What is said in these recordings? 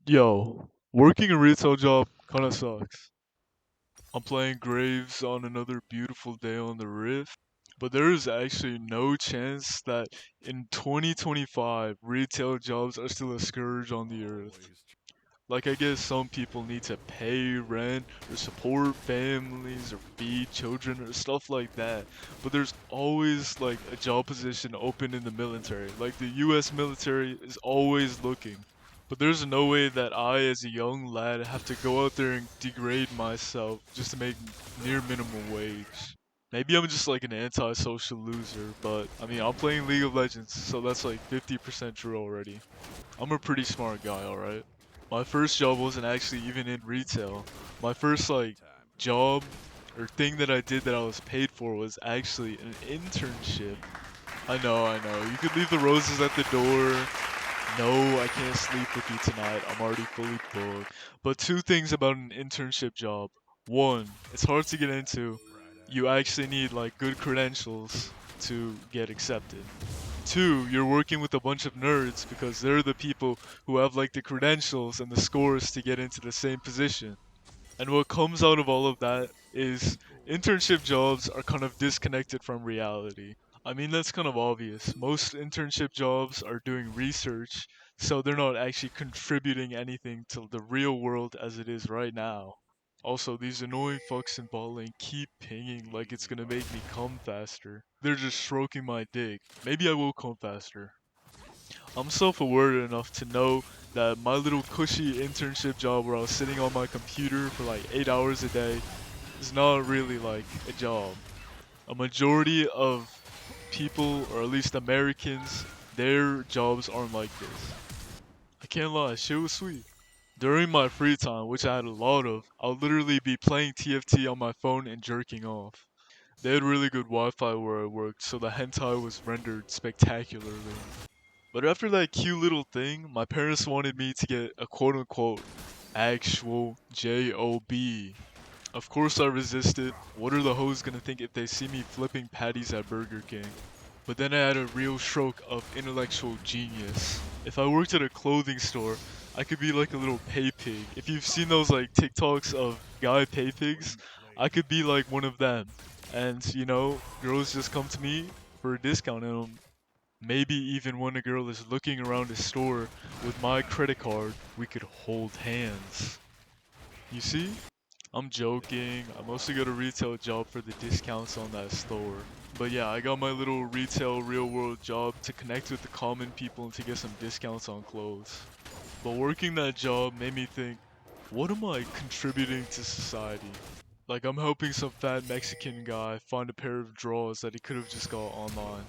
Yo, working a retail job kinda sucks. I'm playing Graves on another beautiful day on the Rift, but there is actually no chance that in 2025 retail jobs are still a scourge on the earth. Like, I guess some people need to pay rent or support families or feed children or stuff like that. But there's always like a job position open in the military. Like the US military is always looking. But there's no way that I, as a young lad, have to go out there and degrade myself just to make near minimum wage. Maybe I'm just like an antisocial loser, but I mean, I'm playing League of Legends, so that's like 50% true already. I'm a pretty smart guy, alright? My first job wasn't actually even in retail. My first like job or thing that I did that I was paid for was actually an internship. I know. You could leave the roses at the door. No, I can't sleep with you tonight. I'm already fully booked. But two things about an internship job. One, it's hard to get into. You actually need like good credentials to get accepted. Two, you're working with a bunch of nerds because they're the people who have like the credentials and the scores to get into the same position. And what comes out of all of that is internship jobs are kind of disconnected from reality. I mean, that's kind of obvious. Most internship jobs are doing research, so they're not actually contributing anything to the real world as it is right now. Also, these annoying fucks in bot lane keep pinging like it's gonna make me come faster. They're just stroking my dick. Maybe I will come faster. I'm self-aware enough to know that my little cushy internship job where I was sitting on my computer for like 8 hours a day is not really like a job. A majority of people, or at least Americans, their jobs aren't like this. I can't lie, shit was sweet. During my free time, which I had a lot of, I'll literally be playing TFT on my phone and jerking off. They had really good Wi-Fi where I worked, so the hentai was rendered spectacularly. But after that cute little thing, my parents wanted me to get a quote unquote actual job. Of course I resisted. What are the hoes gonna think if they see me flipping patties at Burger King? But then I had a real stroke of intellectual genius. If I worked at a clothing store, I could be like a little pay pig. If you've seen those like TikToks of guy pay pigs, I could be like one of them. And girls just come to me for a discount and maybe even when a girl is looking around a store with my credit card, we could hold hands. You see? I'm joking. I mostly got a retail job for the discounts on that store. But yeah, I got my little retail real world job to connect with the common people and to get some discounts on clothes. But working that job made me think, what am I contributing to society? Like I'm helping some fat Mexican guy find a pair of drawers that he could have just got online.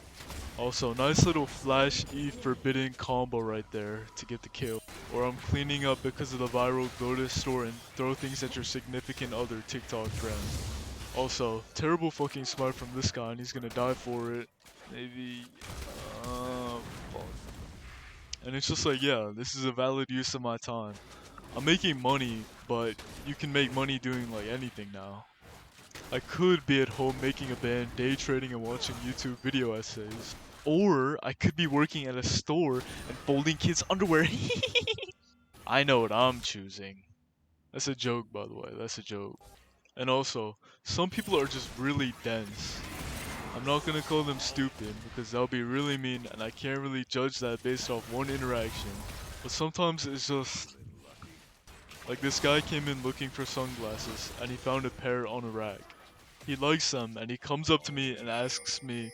Also, nice little flash E forbidden combo right there to get the kill. Or I'm cleaning up because of the viral go to store and throw things at your significant other TikTok trend. Also, terrible fucking smite from this guy and he's gonna die for it. Maybe, fuck. And it's just like, yeah, this is a valid use of my time. I'm making money, but you can make money doing like anything now. I could be at home making a band, day trading and watching YouTube video essays. Or I could be working at a store and folding kids' underwear. I know what I'm choosing. That's a joke, by the way. That's a joke. And also, some people are just really dense. I'm not gonna call them stupid because that would be really mean and I can't really judge that based off one interaction. But sometimes it's just like this guy came in looking for sunglasses and he found a pair on a rack. He likes them and he comes up to me and asks me,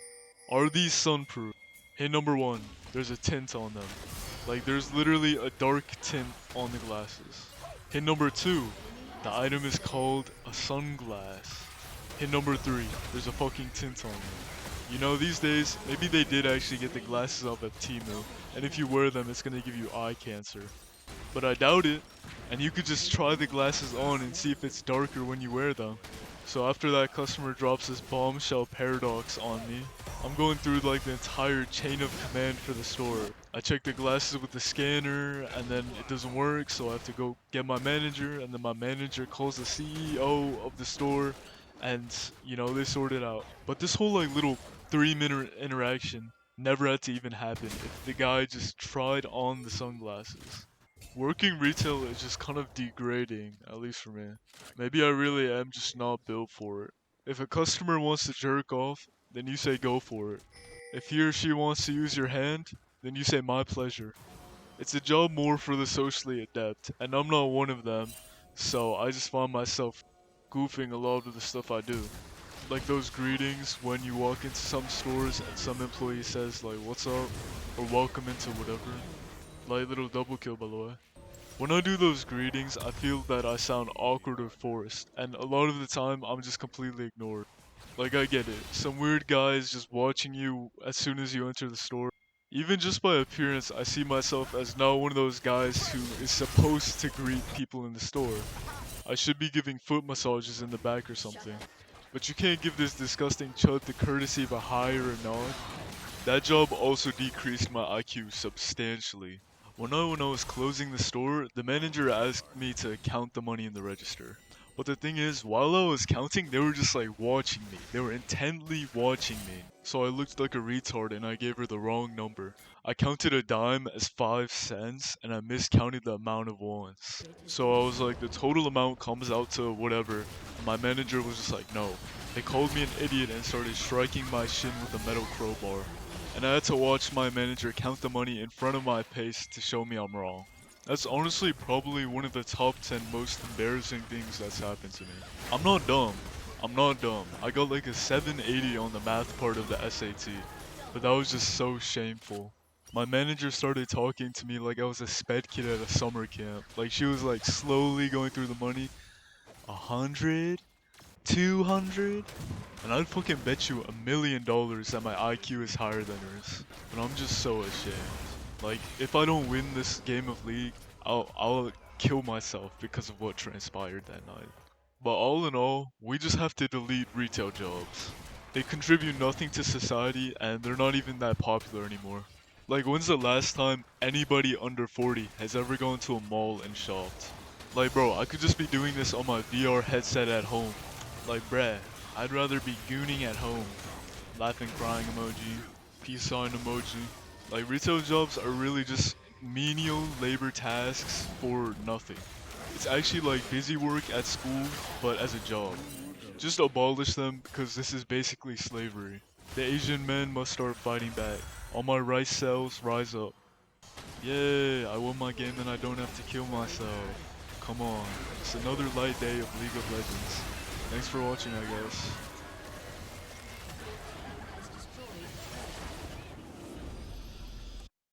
are these sunproof? Hint number one, there's a tint on them. Like there's literally a dark tint on the glasses. Hint number two, the item is called a sunglass. Hint number three, there's a fucking tint on them. You know, these days, maybe they did actually get the glasses off at Temu, and if you wear them, it's gonna give you eye cancer. But I doubt it, and you could just try the glasses on and see if it's darker when you wear them. So after that customer drops this bombshell paradox on me, I'm going through like the entire chain of command for the store. I check the glasses with the scanner and then it doesn't work, so I have to go get my manager and then my manager calls the CEO of the store and they sort it out. But this whole like little 3-minute interaction never had to even happen if the guy just tried on the sunglasses. Working retail is just kind of degrading, at least for me. Maybe I really am just not built for it. If a customer wants to jerk off, then you say go for it. If he or she wants to use your hand, then you say my pleasure. It's a job more for the socially adept, and I'm not one of them, so I just find myself goofing a lot of the stuff I do. Like those greetings when you walk into some stores and some employee says like what's up or welcome into whatever. Light little double kill by the way. When I do those greetings, I feel that I sound awkward or forced, and a lot of the time I'm just completely ignored. Like I get it, some weird guy is just watching you as soon as you enter the store. Even just by appearance, I see myself as not one of those guys who is supposed to greet people in the store. I should be giving foot massages in the back or something. But you can't give this disgusting chud the courtesy of a hi or a nod. That job also decreased my IQ substantially. When I was closing the store, the manager asked me to count the money in the register. But the thing is, while I was counting, they were just like watching me. They were intently watching me. So I looked like a retard and I gave her the wrong number. I counted a dime as 5 cents and I miscounted the amount of ones. So I was like, the total amount comes out to whatever. And my manager was just like, no. They called me an idiot and started striking my shin with a metal crowbar, and I had to watch my manager count the money in front of my face to show me I'm wrong. That's honestly probably one of the top 10 most embarrassing things that's happened to me. I'm not dumb. I'm not dumb. I got like a 780 on the math part of the SAT, but that was just so shameful. My manager started talking to me like I was a sped kid at a summer camp. Like she was like slowly going through the money. 100? 200? And I'd fucking bet you $1 million that my IQ is higher than hers. But I'm just so ashamed. Like, if I don't win this game of League, I'll kill myself because of what transpired that night. But all in all, we just have to delete retail jobs. They contribute nothing to society and they're not even that popular anymore. Like, when's the last time anybody under 40 has ever gone to a mall and shopped? Like, bro, I could just be doing this on my VR headset at home. Like, bruh, I'd rather be gooning at home. Laughing, crying emoji, peace sign emoji. Like, retail jobs are really just menial labor tasks for nothing. It's actually like busy work at school, but as a job. Just abolish them because this is basically slavery. The Asian men must start fighting back. All my rice cells rise up. Yay, I won my game and I don't have to kill myself. Come on, it's another light day of League of Legends. Thanks for watching, I guess.